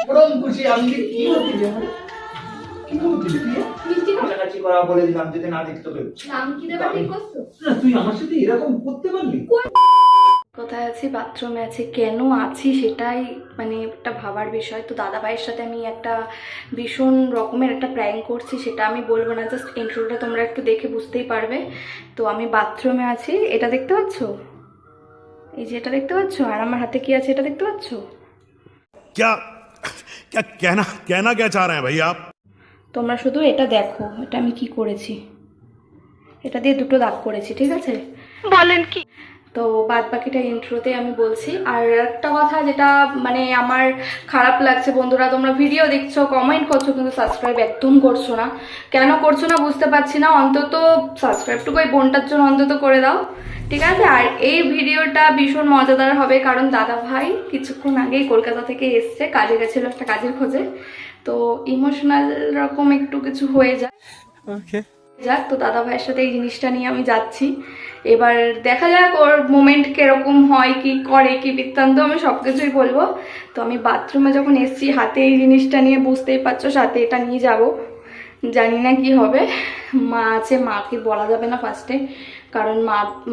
পরম খুশি আমি। কি হচ্ছে কি হচ্ছে তুই মিষ্টি কাছাকাছি করা বলে দিলাম যেতে না দেখতে হবে। নাম কি দেবা ঠিক করছো? না তুই আমার সাথে এরকম করতে পারলি? কোথায় আছি? বাথরুমে আছি। কেন আছি সেটাই মানে একটা ভাবার বিষয়। তো দাদা ভাইয়ের সাথে আমি একটা ভীষণ রকমের একটা প্র্যাঙ্ক করছি, সেটা আমি বলবো না, জাস্ট ইন্ট্রোটা তোমরা একটু দেখে বুঝতেই পারবে। তো আমি বাথরুমে আছি, এটা দেখতে পাচ্ছ, এই যে এটা দেখতে পাচ্ছ, আর আমার হাতে কি আছে এটা দেখতে পাচ্ছ? क्या क्या कहना कहना क्या चाह रहे हैं भाई आप? তোমরা শুধু এটা দেখো, এটা আমি কি করেছি। এটা দিয়ে দুটো দাগ করেছি, ঠিক আছে? বলেন কি? তো বাদ বাকিটা ইন্ট্রোতে আমি বলছি। আর একটা কথা যেটা মানে আমার খারাপ লাগছে, বন্ধুরা তোমরা ভিডিও দেখছো, কমেন্ট করছো, কিন্তু সাবস্ক্রাইব একদম করছো না। কেন করছো না বুঝতে পারছি না। অন্তত সাবস্ক্রাইবটুকু ওই বোনটার জন্য অন্তত করে দাও, ঠিক আছে? আর এই ভিডিওটা ভীষণ মজাদার হবে, কারণ দাদা ভাই কিছুক্ষণ আগেই কলকাতা থেকে এসছে, কাজে গেছিলো একটা কাজের খোঁজে। তো ইমোশনাল রকম একটু কিছু হয়ে যায়। যাক, তো দাদা ভাইয়ের সাথে এই জিনিসটা নিয়ে আমি যাচ্ছি। এবার দেখা যাক ওর মোমেন্ট কিরকম হয়, কি করে, কি বৃত্তান্ত, আমি সব কিছুই বলবো। তো আমি বাথরুমে যখন এসছি হাতে এই জিনিসটা নিয়ে, বুঝতেই পারছো, সাথে এটা নিয়ে যাব। জানি না কি হবে। মা আছে, মাকে বলা যাবে না ফার্স্টে, কারণ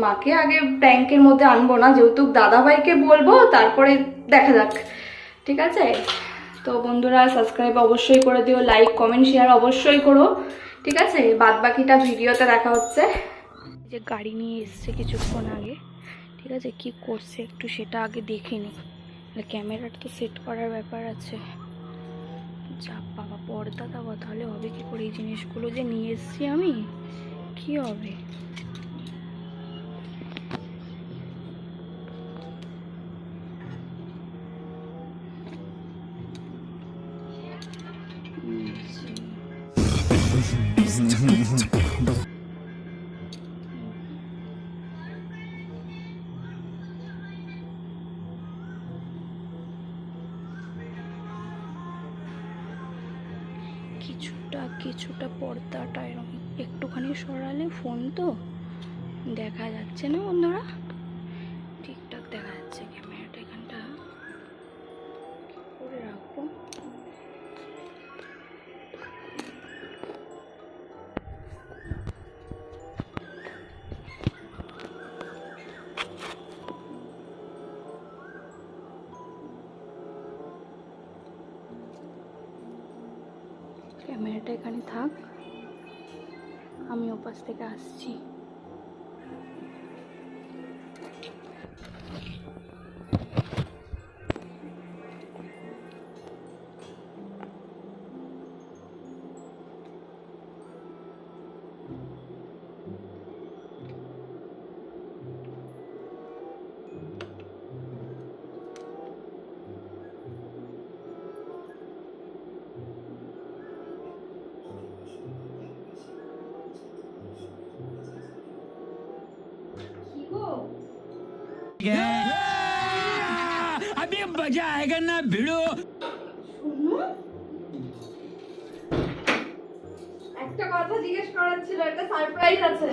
মাকে আগে ব্যাংকের মধ্যে আনবো না, যেহেতু দাদা ভাইকে বলবো, তারপরে দেখা যাক, ঠিক আছে? তো বন্ধুরা সাবস্ক্রাইব অবশ্যই করে দিও, লাইক কমেন্ট শেয়ার অবশ্যই করো, ঠিক আছে? বাদ বাকিটা ভিডিওতে দেখা হচ্ছে। যে গাড়ি নিয়ে এসছে কিছুক্ষণ আগে, ঠিক আছে? কি করছে একটু সেটা আগে দেখে নি, ক্যামেরাটা তো সেট করার ব্যাপার আছে। যা বাবা, পর্দা দেওয়া, তাহলে হবে কি করে? এই জিনিসগুলো যে নিয়ে এসছি আমি, কি হবে? কিছুটা পর্দাটা এরকম একটুখানি সরালে, ফোন তো দেখা যাচ্ছে না বন্ধুরা, ঠিকঠাক দেখা যাচ্ছে। ক্যামেরাটা এখানটা করে রাখবো। ক্যামেরাটা এখানে থাক, আমি ওপাশ থেকে আসছি। अभी मजा आएगा ना भिड़ो। একটা কথা জিজ্ঞেস করার ছিল, একটা সারপ্রাইজ আছে।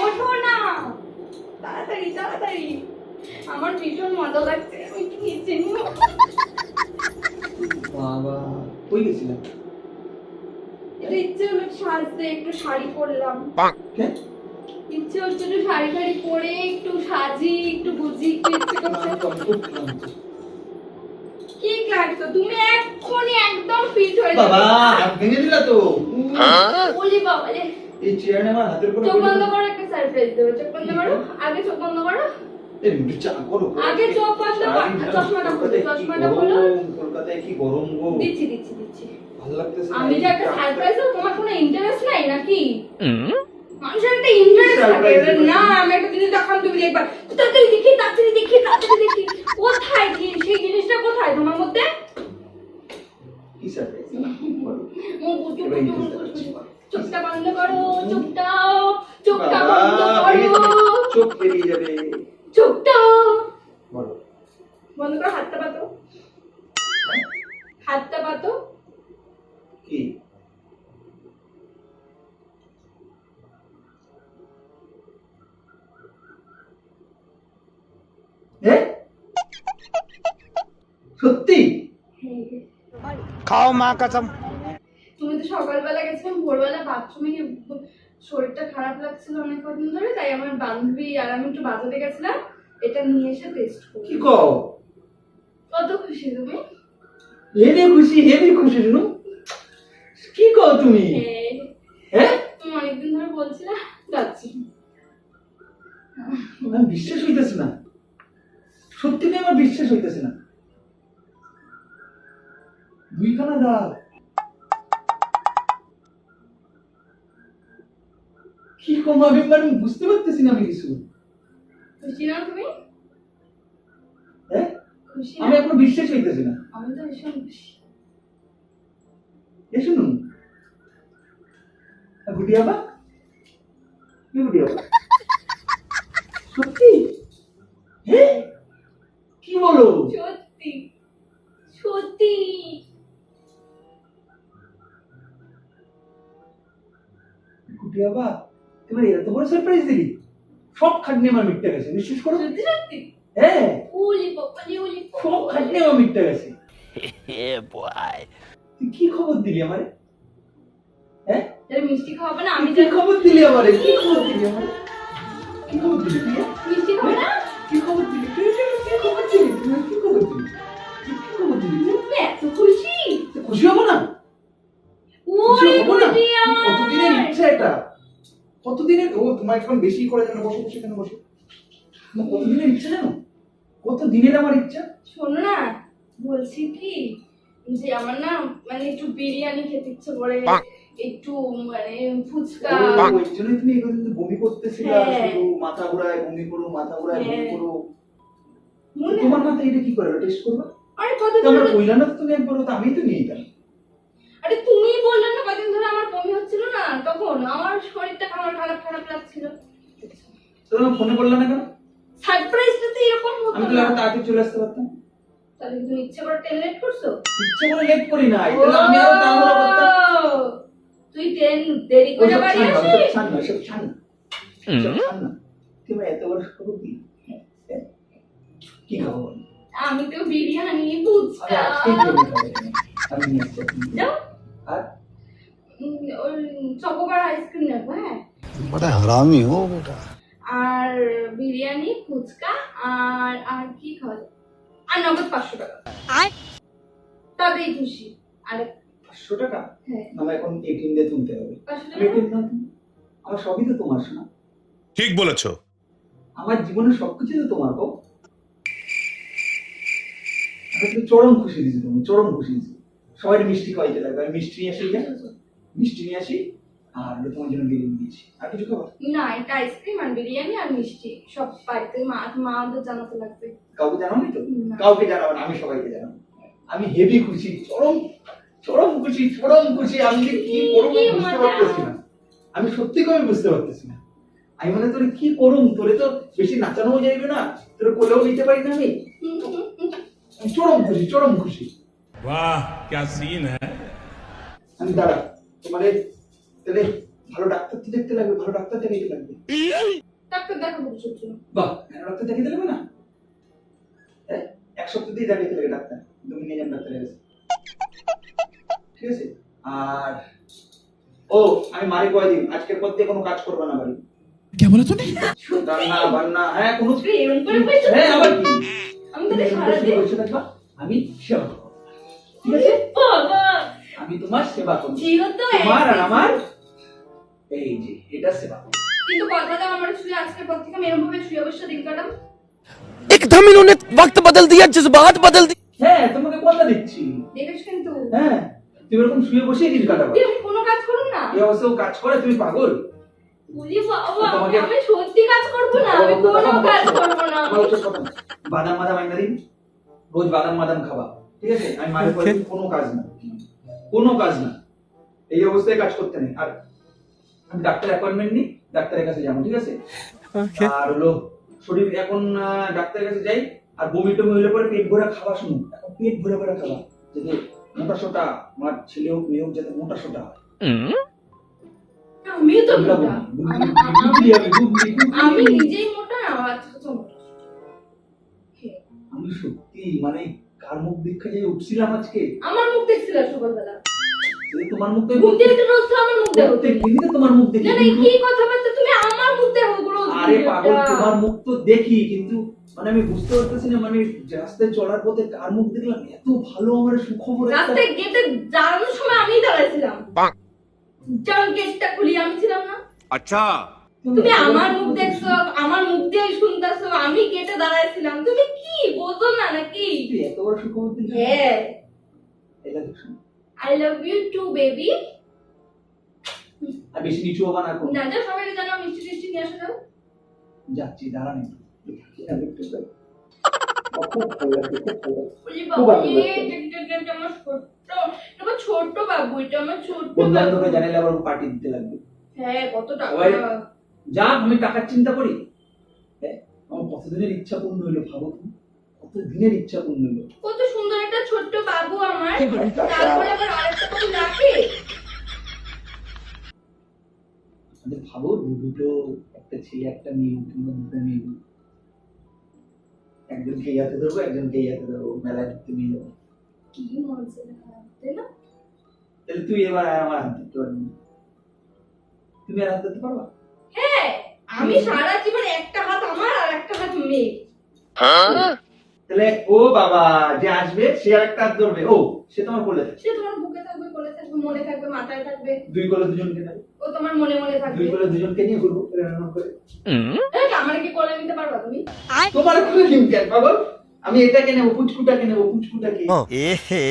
ওঠো না, তাড়াতাড়ি তাড়াতাড়ি, আমার ভীষণ মজা লাগছে। আমি কি নিচে নিও? বাবা কই গেছিলাম? এটা ইচ্ছে হলো সাজতে, একটু শাড়ি পরলাম। কে? ইচ্ছে হচ্ছে একটু শাড়ি টাড়ি পরে একটু সাজি, একটু বুঝি, একটু ইচ্ছে করছে। কি ক্লান্ত তুমি, এক্ষুনি একদম ফিট হয়ে যাবে। বাবা হাত ভেঙে দিলা তো। বলি বাবা রে, এই চেয়ারে আমার হাতের উপরে চোখ বন্ধ করো, একটা সারপ্রাইজ দেবো। চোখ বন্ধ করো, আগে চোখ বন্ধ করো, এই চা করো। আগে চোখ বন্ধ করো, চশমাটা খুলো, চশমাটা খুলো। কলকাতায় কি গরম গো। দিচ্ছি দিচ্ছি দিচ্ছি। ভালো লাগতেছে। আমি যে একটা সারপ্রাইজ দেবো, তোমার কোনো ইন্টারেস্ট নাই নাকি? মানুষের একটা ইন্টারেস্ট থাকে না। আমি একটা জিনিস দেখাম, তুমি দেখবা তাড়াতাড়ি দেখি, তাড়াতাড়ি দেখি, তাড়াতাড়ি দেখি। কোথায় কি সেই জিনিসটা, কোথায় তোমার মধ্যে? কি সারপ্রাইজ? চোখটা বন্ধ করো, চোখটা বন্ধ করো, চোখ বেরিয়ে যাবে। চোখটা বলো বন্ধ করো, হাতটা পাতো, হাতটা পাতো। কি সত্যি? खाओ माँ कसम। তুমি তো সকালবেলা গেছিলাম, ভোরবেলা বাথরুমে গিয়ে শরীরটা খারাপ লাগছিল অনেক কদিন ধরে, তাই আমার বান্ধবী আর আমি একটু বাজারে গেছিলাম, এটা নিয়ে এসে টেস্ট করি। কি কও? কত খুশি তুমি? হেভি খুশি নু। কি কও তুমি? হ্যাঁ তুমি অনেকদিন ধরে বলছিলে যাচ্ছি। আমার বিশ্বাস হইতেছে না, সত্যি আমার বিশ্বাস হইতেছে না। দুইখানা দাগ, কি কম আমি বুঝতে পারতেছি না আমি কিছু। খুশি না তুমি? হ্যাঁ খুশি আমি এখনো বিশ্বাস হইতেছি না। আমি তো ভীষণ খুশি। এ শুনুন গুটিয়াবা, কি গুটিয়াবা? সত্যি? হ্যাঁ কি বলো? সত্যি সত্যি। গুটিয়াবা তোমার এত বড় সারপ্রাইজ দিলি, সব খাটনি আমার মিটতে গেছে, বিশ্বাস করো। সত্যি সত্যি? হ্যাঁ উলি পপলি উলি সব খাটনি আমার মিটতে গেছে। তুই কি খবর দিলি আমারে? হ্যাঁ তাহলে মিষ্টি খাওয়াবে না? আমি আমি কি খবর দিলি আমারে? কি খবর দিলি আমারে? কি খবর দিলি তুই? মিষ্টি খাবো না? কি খবর দিলি তুই? কি খবর দিলি তুই? কি খবর দিলি? কি খবর দিলি তুই? তুমি এত খুশি? তুই খুশি হবো না? ওরে হবো না? খুশি আমার। কতদিনের ইচ্ছা এটা, কতদিনের। ও তোমার এখন বেশি করে যেন বসে বসে কেন বসে, কতদিনের ইচ্ছা জানো, কতদিনের আমার ইচ্ছা। শোনো না, বলছি কি যে আমার না মানে একটু বিরিয়ানি খেতে ইচ্ছে করে, একটু মানে ফুচকা। ওই জন্যই তুমি এই পর্যন্ত বমি করতেছিলে, হ্যাঁ। শুধু মাথা ঘোরায় বমি করো, মাথা ঘোরায় বমি হ্যাঁ। করো। মনে তোমার মাথা এটা কি করে টেস্ট করবা? আরে কত তোমরা ধরে, কইলা না তো তুমি একবার, তো আমি তো নিয়ে গেলাম। আরে তুমি বললে না কদিন ধরে আমার বমি হচ্ছিল না, তখন আমার শরীরটা খারাপ খারাপ খারাপ লাগছিল। তোমরা ফোনে বললা না কেন? সারপ্রাইজটা তো এরকম আমি হতো তো না। আরো তাড়াতাড়ি চলে আসতে পারতাম। তাহলে তুমি ইচ্ছে করে ট্রেন লেট করছো? ইচ্ছে করে লেট করি না, এটা আমি আরো তাড়াহুড়ো করতাম। ও, তুই ট্রেন দেরি করে ওসব বাড়ি ছাড় না, আসিস? ওসব ছাড় না, ওসব ছাড় না, ওসব ছাড় না। তুমি এত বড় খবর কি? হ্যাঁ? কি খাবো বলো? আমি তো বিরিয়ানি আমি ফুচকা আজকেই ট্রেনে খাবো, আমি নিয়ে আসছি এখন। দাও। আর ওই চকোবার আইসক্রিম নেবো, হ্যাঁ, बड़ा हरामी हो बेटा। আর বিরিয়ানি ফুচকা আর আর কি খাওয়া যায়? আর নগদ 500 টাকা তবেই খুশি। আর 500 টাকা হ্যাঁ, আমার এখন এটিএম দিয়ে তুলতে হবে। 500 আমি টাকা এটিএম না তুলি, আমার সবই তো তোমার শোনা, ठीक बोलेছো। আমার জীবনের সবকিছু তো তোমার গো। আমি তো চরম খুশি দিয়েছি, তুমি চরম খুশি দিয়েছি। সবাই মিষ্টি খাওয়াইতে লাগবে, আমি মিষ্টি নিয়ে আসি, মিষ্টি নিয়ে আসি, আর তোমার জন্য বিরিয়ানি দিয়েছি। আর কিছু খাবার? না, এটা আইসক্রিম আর বিরিয়ানি আর মিষ্টি সব বাড়িতে মাদের জানাতে লাগবে। কাউকে জানাবি তো? না। কাউকে জানাবো না, আমি সবাইকে জানাবো। আমি হেভি খুশি, চরম চরম খুশি, চরম খুশি। আমি যে কি করবো কি বুঝতে মজা। পারতেছি না, আমি সত্যি করে বুঝতে পারতেছি না। আমি মানে তোরে কি করুম, তোরে তো বেশি নাচানো যাইবে না, তোরে কোলেও নিতে পারি না আমি। আমি চরম খুশি, চরম খুশি। वाह क्या सीन है। আমি দাঁড়া, তোমাদের তাহলে ভালো ডাক্তার তো দেখতে লাগবে, ভালো ডাক্তার দেখাইতে লাগবে। ডাক্তার দেখাবো কিসের জন্য? বাহ, ভালো ডাক্তার দেখাইতে লাগবে না? হ্যাঁ, 1 সপ্তাহ দিয়ে দেখাইতে লাগবে ডাক্তার, তুমি নিয়ে যান ডাক্তারের কাছে, ঠিক আছে? আর ও আমি মারি কয় দিন, আজকের পর দিয়ে কোনো কাজ করবে না বাড়ি। क्या बोला तूने? রান্না বান্না, হ্যাঁ কোনো, তুই এরকম করে বলছিস? হ্যাঁ আবার কি, আমি তাহলে সারাদিন বলছো দেখবা আমি সেবা করবো, ঠিক আছে? বাবা আমি তোমার সেবা করবো, জিও তো তোমার আর একই। আমার এই যে এটা সেবা করবো। কিন্তু কথা দাও আমার শুয়ে আজকের পর থেকে আমি এরকম ভাবে শুয়ে বসে দিন কাটাম। एकदम इन्होंने वक्त बदल दिया, जज्बात बदल दिए। হ্যাঁ তোমাকে কথা দিচ্ছি, দেখিস কিন্তু হ্যাঁ তুমি এরকম শুয়ে বসেই দিন কাটাবো। তুই আমি কোনো কাজ করুম না। এই অবস্থায় ও কাজ করে, তুমি পাগল? বলি বাবা তোমাকে- আমি সত্যি কাজ করবো না, আমি কোনো কাজ করবো না। আমার হচ্ছে কথা, বাদাম মাদাম আইনা দিন, রোজ বাদাম মাদাম খাবা, ঠিক আছে? আমি মাঝে পরে কোনো কাজ না, কোনো কাজ না, এই অবস্থায় কাজ করতে নেই। আর আমি ডাক্তার অ্যাপয়েন্টমেন্ট নিই, ডাক্তারের কাছে যাবো, ঠিক আছে? আর হলো শরীর এখন ডাক্তারের কাছে যাই, আর বমি টমি হইলে পরে পেট ভরে খাওয়া, শুনো এখন পেট ভরে ভরে খাওয়া, যাতে মোটা সোটা, আমার ছেলে হোক মেয়ে হোক যাতে মোটা সোটা হয়। আমিও তো বুঝলা মোটা। বুঝলি? বুঝলি আমি, বুঝলি, বুঝলি। আমি নিজেই মোটা, আমার বাচ্চা কাচ্চা মোটা। আমি সত্যি মানে কার মুখ দেখে যে উঠছিলাম আজকে? আমার মুখ দেখছিল সকালবেলা। এই তোমার মুখ ঘুম থেকে উঠে রোজ তো আমার মুখ দেখো। প্রত্যেকদিনই তো তোমার মুখ দেখি। না না, কি কথা বলছো তুমি? আমার মুখ দেখো রোজ। আরে পাগল, তোমার মুখ তো দেখি, কিন্তু মানে আমি বুঝতে পারতেছি না, মানে রাস্তায় চলার পথে কার মুখ দেখলাম এত ভালো, আমার সুখবর একটা। রাস্তায় গেটে দাঁড়ানোর সময় আমিই দাঁড়াইছিলাম। যখন গেটটা খুলি আমি ছিলাম না। अच्छा তুমি আমার মুখ দেখছো, আমার মুখ দিয়ে শুনতেছো, আমি গেটে দাঁড়াইছিলাম। তুমি কি বোঝো না নাকি? তুই এত বড় সুখবর দিলি? হ্যাঁ, এটা দেখ শোন। I love you too baby. আর বেশি নিচু হবা না এখন। না যা, সবাইকে জানাও মিষ্টি টিষ্টি নিয়ে আসো যাও। যাচ্ছি, দাঁড়ান একটু। খুব ভালো লাগছে, খুব ভালো লাগছে। বলি খুব বাবা ভালো লাগছে। এটা আমার ছোট্ট বাবু, এটা আমার ছোট্ট বন্ধু বাবু। বান্ধবরা জানাইলে আবার পার্টি দিতে লাগবে। হ্যাঁ, কত টাকা? ওই, যা আমি টাকার চিন্তা করি। হ্যাঁ, আমার কতদিনের ইচ্ছা পূর্ণ হইলো, ভাবো তুমি, কতদিনের ইচ্ছা পূর্ণ হইলো। কত সুন্দর একটা ছোট্ট বাবু আমার। তারপরে আবার আরেকটা কত লাগে। আমাদের ভাবো দুটো, একটা ছেলে একটা মেয়ে, কিংবা দুটো মেয়ে, একজনকে ইয়াতে ধরবো, একজনকে ইয়াতে ধরবো, মেলায় ঘুরতে নিয়ে যাবো। কি মজা, তাই না? তাহলে তুই এবার আর আমার হাত ধরতে পারবি না। তুমি আর হাত ধরতে পারবা? হ্যাঁ, আমি সারা জীবন একটা হাত আমার আর একটা হাত মেয়ে। তাহলে ও বাবা যে আসবে সে আর একটা হাত ধরবে, ও সে তোমার কোলে থাকবে। সে তোমার বুকে থাকবে, কোলে থাকবে, মনে থাকবে, মাথায় থাকবে। দুই কোলে দুজনকে নেবে, ও তোমার মনে মনে থাকবে। দুই কোলে দুজনকে নিয়ে ঘুরবো এরকম করে। আমার কি কোলে নিতে পারবা তুমি? তোমার কোলে নিম কেন পাগল? আমি এটাকে নেবো, পুচকুটাকে নেবো, পুচকুটাকে। एहे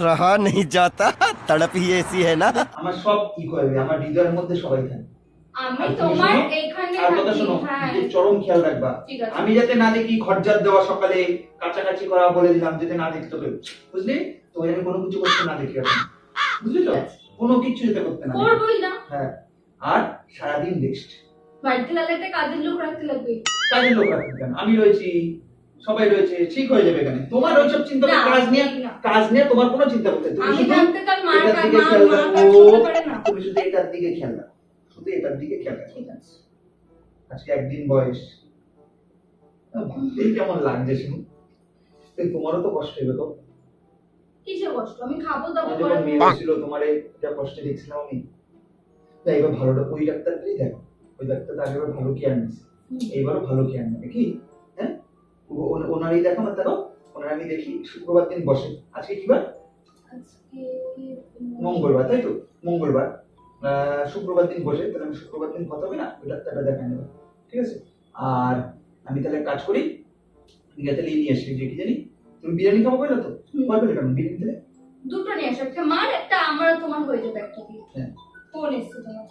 रहा नहीं जाता तड़प ही ऐसी है ना আমার সব কি করবে, আমার হৃদয়ের মধ্যে সবাই থাকে। আমি আর তুমি তোমার শোনো, এইখানে আর কথা থাকি। শোনো, হ্যাঁ, নিজের চরম খেয়াল রাখবা। ঠিক আছে। আমি যাতে না দেখি ঘরজাত দেওয়া, সকালে কাছাকাছি করা বলে দিলাম, যাতে না দেখতে পেও, বুঝলি? তোমায় আমি কোনো কিছু করতে না দেখি এখন, বুঝলি তো? কোনো কিছু যেতে করতে না দেখি। করবোই না। হ্যাঁ, আর সারাদিন রেস্ট। বাড়িতে তাহলে একটা কাজের লোক রাখতে লাগবে। কাজের লোক রাখবে কেন? আমি রয়েছি, সবাই রয়েছে, ঠিক হয়ে যাবে এখানে। তোমার ওইসব চিন্তা না, কাজ নিয়ে, না। কাজ নিয়ে তোমার কোনো চিন্তা করতে নেই। তুমি আমি শুধু থাকতে তার মা এটার কাজ দিকে খেয়াল মা রাখো, কাজ করতে পারে না। তুমি শুধু এটার দিকে খেয়াল রাখো, শুধু এটার দিকে খেয়াল রাখো। ঠিক আছে। আজকে একদিন বয়স, ভাবতেই কেমন লাগছে শুনুন। তোমারও তো কষ্ট হবে তো। কিসের কষ্ট? আমি খাবো দাবো আমার যখন মেয়ে ছিল, তোমারে যা কষ্টে দেখছিলাম আমি, না এবার ভালোটা ওই ডাক্তারটাই দেখো, ওই ডাক্তারটা আগেবার ভালো কেয়ার নিচ্ছে, এইবারও ভালো কেয়ার নেবে। কি হ্যাঁ, ওনারই দেখো না, দেখো ওনার আমি দেখি শুক্রবার দিন বসে। আজকে কি বার? আজকে মঙ্গলবার, তাই তো? মঙ্গলবার, শুক্রবার দিন বসে, তাহলে আমি শুক্রবার দিন কথা হবে না, ওই ডাক্তারটা দেখা নেবো, ঠিক আছে? আর আমি তাহলে কাজ করি, তাহলে নিয়ে আসি যে কি জানি, তুমি বিরিয়ানি খাবো বললে তো, কয় প্লেট খাবো বিরিয়ানি? তাহলে দুটো নিয়ে আসো, একটা মার একটা আমার, তোমার হয়ে যাবে একটা দিয়ে। হ্যাঁ, ফোন এসছে তোমার।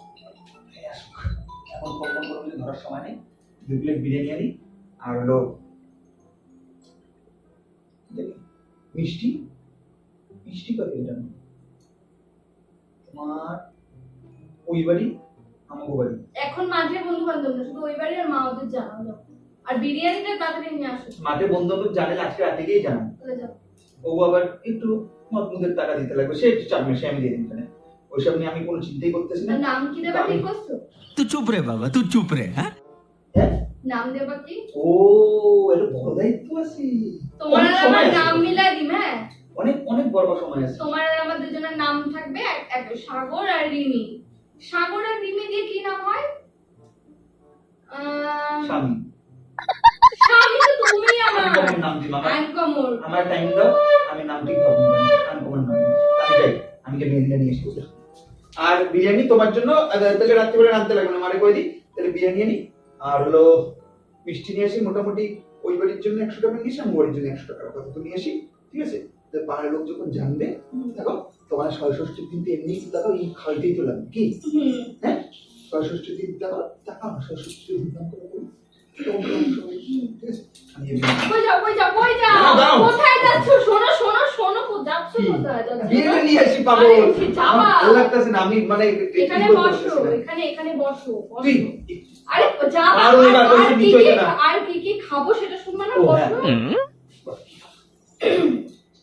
এখন ফোন করে ধরার সময় নেই। 2 প্লেট বিরিয়ানি আনি, আর হলো মিষ্টি, মিষ্টি কত এটা? তোমার ওই বাড়ি, আমার বাড়ি। এখন মাঝে বন্ধু বান্ধব না, শুধু ওই বাড়ি আর মা ওদের জানাও যাও। আর বিরিয়ানিটা তাড়াতাড়ি নিয়ে আসো। মাঠে বন্ধু বান্ধব জানে আজকে রাতে গিয়েই জানান। তাহলে যাও। ও আবার একটু মত মুদের টাকা দিতে লাগবে, সে একটু চাপ নেই, সে আমি দিয়ে দিন। ওইসব নিয়ে আমি কোনো চিন্তাই করতেছি না। আর নাম কি দেবা ঠিক করছো? तू चुप रहे बाबा तू चुप रहे हाँ হ্যাঁ, নাম দেবা কি? ও এটা বড় দায়িত্ব আছে। তোমার অনেক আর সময় আমার আছে নাম তো। মিলাই দিম। হ্যাঁ, অনেক অনেক বড় সময় আছে। তোমার আর আমার দুজনের নাম থাকবে এক সাগর আর রিমি। সাগর আর রিমি দিয়ে কি নাম হয়? স্বামী। স্বামী তো তুমি আমার। আনকমন নাম দিন আমার। আনকমন। আমার টাইম দাও, আমি নাম ঠিক পাবো। আনকমন নাম। আমি যাই, আমি কে বিরিয়ানি নিয়ে এসে বসে। আর বিরিয়ানি তোমার জন্য তাহলে রাত্রিবেলা রাঁধতে লাগবে না, মারে কই দিই। তাহলে বিরিয়ানি আনি, আর হলো মিষ্টি নিয়ে আসি। মোটামুটি ওই বাড়ির জন্য 100 টাকা নিয়ে আসি, আমার বাড়ির জন্য 100 টাকা কথা তো নিয়ে আসি, ঠিক আছে? তো পাড়ার লোক যখন জানবে, দেখো তোমার ৬৬ দিন তো এমনি দেখো এই খাইতেই তো লাগবে কি, হ্যাঁ? ৬৬ দিন দেখো টাকা ৬৬ দিন দাম করে বলি, ঠিক আছে? আমি কই যাও কই যাও কই যাও? দাও। কোথায় যাচ্ছ? শোনো শোনো শোনো, যাচ্ছ কোথায়? যাচ্ছ বিরিয়ানি নিয়ে আসি পাবো। আরে, কি যাবা? আমার ভালো লাগতেছে না, আমি মানে এখানে কি করতে বসো, পারতেছি না। এখানে বসো তুই আরে যাবা। আর ওই বার বসে নিচে হইতো না। আর কি খাবো সেটা শুনবা না, ও, বসো। হ্যাঁ।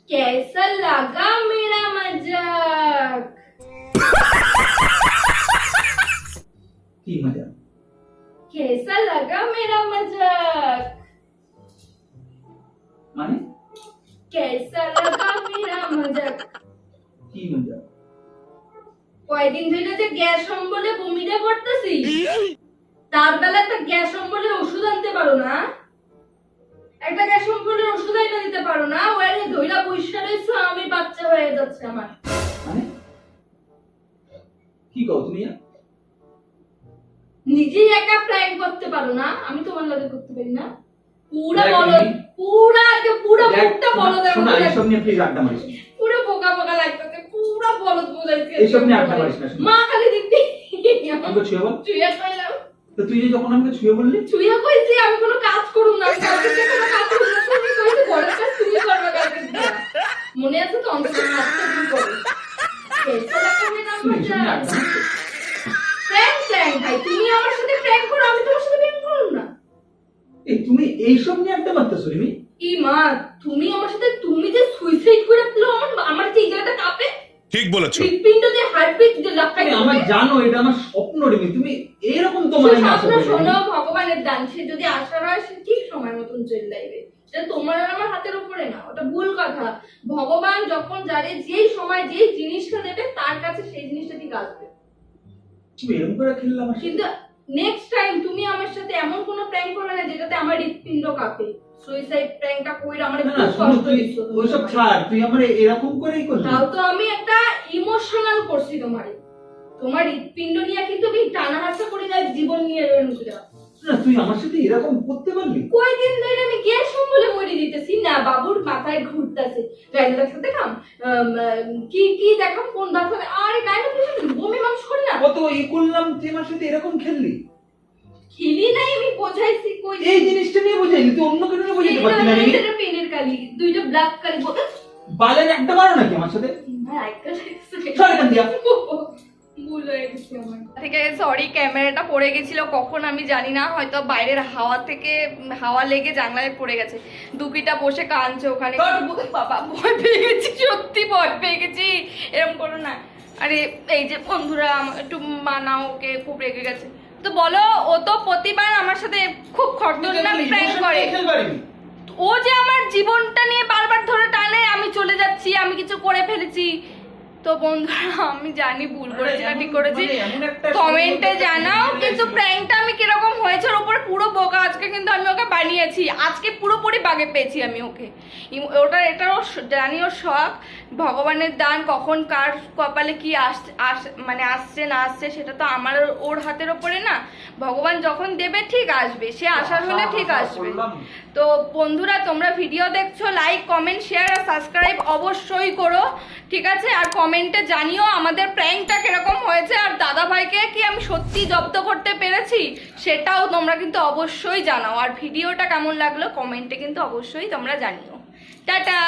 कैसा लगा मेरा मजाक? কি মজা? कैसा लगा मेरा मजाक? মানে कैसा लगा मेरा मजाक কি মজা? কয়দিন ধরে যে গ্যাস অম্বলে বমিটা করতেছি তার বেলা একটা গ্যাস অম্বলের ওষুধ আনতে পারো না, একটা গ্যাস অম্বলের ওষুধ এনে দিতে পারো না, ওয়ারে ধইরা বইসা রইছো আমি বাচ্চা হয়ে যাচ্ছে আমার। মানে কি কও তুমি? নিজেই একা প্র্যাঙ্ক করতে পারো না, আমি তোমার লাগে করতে পারি না? পুরা দেখ বলো, আমি- পুরা মুখটা বলো দেবো, শোনা, এইসব নিয়ে প্লিজ আড্ডা মারিস না। পুরো বোকা বোকা লাগতেছে, পুরা বলদ বোঝাইছে। এইসব নিয়ে আড্ডা মারিস না, শোনা। মা খালি দেখবি আমাকে ছুঁয়ে বল। চুইয়া কইলাম, তো তুই যে যখন আমাকে ছুঁয়ে বললি, চুইয়া কইছি আমি কোনো কাজ করুম না, আমি কালকে থেকে কোনো কাজ করুম না, তুমি কইছি ঘরের কাজ তুমি করবে কালকে থেকে। মনে আছে তো অন্তত কাজটা তুমি করো। কেসা লাগা মেরা তুই এইসব নিয়ে আড্ডা মজা। মারিস। প্র্যাঙ্ক ভাই, তুমি আমার সাথে প্র্যাঙ্ক করো, আমি তোমার সাথে প্র্যাঙ্ক করুম না। এই তুমি এইসব নিয়ে আড্ডা মারতেছো রিমি? ই মা, তুমি আমার সাথে তুমি যে সুইসাইড করে ফেলো, আমার যে এই জায়গাটা কাঁপে, ठीक बोलेছো। হৃৎপিণ্ড যে হার্টবিট যে লাফায় তুমি আমার জানো এটা আমার স্বপ্ন রিমি, তুমি এরকম তো সে মানে না স্বপ্ন শোনো, ভগবানের দান, সে যদি আসার হয় সে ঠিক সময় মতন চলে যাইবে, সেটা তোমার আর আমার হাতের উপরে না, ওটা ভুল কথা। ভগবান যখন যারে যেই সময় যেই জিনিসটা দেবে তার কাছে সেই জিনিসটা ঠিক আসবে। তুমি এরকম করে খেললাম আমার সাথে? কিন্তু নেক্সট টাইম তুমি আমার সাথে এমন কোনো প্র্যাঙ্ক করবে না যেটাতে আমার হৃৎপিণ্ড কাঁপে। সুইসাইড প্র্যাঙ্কটা কইরা আমার না, খুব শোনো, কষ্ট তুই দিচ্ছ তুমি ওইসব আমারে। ছাড়, তুই আমার এরকম করেই করলি। তাও তো আমি একটা ইমোশনাল করছি তোমার হৃৎপিণ্ড নিয়ে, কিন্তু আমি টানা হাসা করি না জীবন নিয়ে রয়েছে। না, তুই আমার সাথে এরকম করতে পারলি? কয়দিন ধরে আমি গ্যাস অম্বলে মরে দিতেছি না, বাবুর মাথায় ঘুরতেছে, গাইনা ডাক্তার দেখাম, কি কি দেখাম, কোন ডাক্তার, আরে গাইনা পেশেন্ট বমি মাংস করে না, কত ই করলাম, তুই আমার সাথে এরকম খেললি? খিলি নাই, আমি বোঝাইছি কই এই জিনিসটা নিয়ে বোঝাইলি, তুই অন্য কিছু নিয়ে বোঝাইতে পারতি না রিমি? এটা পেনের কালি, দুইটা ব্ল্যাক কালি, বালের একটা মারো নাকি আমার সাথে? সর এখান দিয়া। ভুল হয়ে গেছে আমার থেকে, সরি ক্যামেরাটা পড়ে গেছিল কখন আমি জানি না, হয়তো বাইরের হাওয়া থেকে হাওয়া লেগে জানলায় পড়ে গেছে। দুপিটা বসে কাঁদছে ওখানে, বাবা ভয় পেয়ে গেছি, সত্যি ভয় পেয়ে গেছি, এরকম করো না। আরে এই যে বন্ধুরা একটু মানাও, ওকে খুব রেগে গেছে। তো বলো, ও তো প্রতিবার আমার সাথে খুব খরদর্নাক প্র্যাঙ্ক করে, খেলবা রিমি? ও যে আমার জীবনটা নিয়ে বারবার ধরে টানে, আমি চলে যাচ্ছি, আমি কিছু করে ফেলেছি। তো বন্ধুরা আমি জানি ভুল করেছি না ঠিক করেছি, কমেন্টে জানাও। কিন্তু প্র্যাঙ্কটা আমি কিরকম হয়েছে ওর উপর পুরো বোকা, আজকে কিন্তু আমি ওকে বানিয়েছি, আজকে পুরোপুরি বাগে পেয়েছি আমি ওকে। এটাও জানি ওর শখ, ভগবানের দান, কখন কার কপালে কি মানে আসছে না আসছে সেটা তো আমার ওর হাতের ওপরে না, ভগবান যখন দেবে ঠিক আসবে, সে আসার হলে ঠিক আসবে। তো বন্ধুরা তোমরা ভিডিও দেখছো, লাইক কমেন্ট শেয়ার আর সাবস্ক্রাইব অবশ্যই করো, ঠিক আছে? আর কমেন্টে জানিও আমাদের প্র্যাঙ্কটা কিরকম হয়েছে, আর দাদা ভাইকে কি আমি সত্যি জব্দ করতে পেরেছি সেটাও তোমরা কিন্তু অবশ্যই জানাও। আর ভিডিওটা কেমন লাগলো কমেন্টে কিন্তু অবশ্যই তোমরা জানিও। টাটা।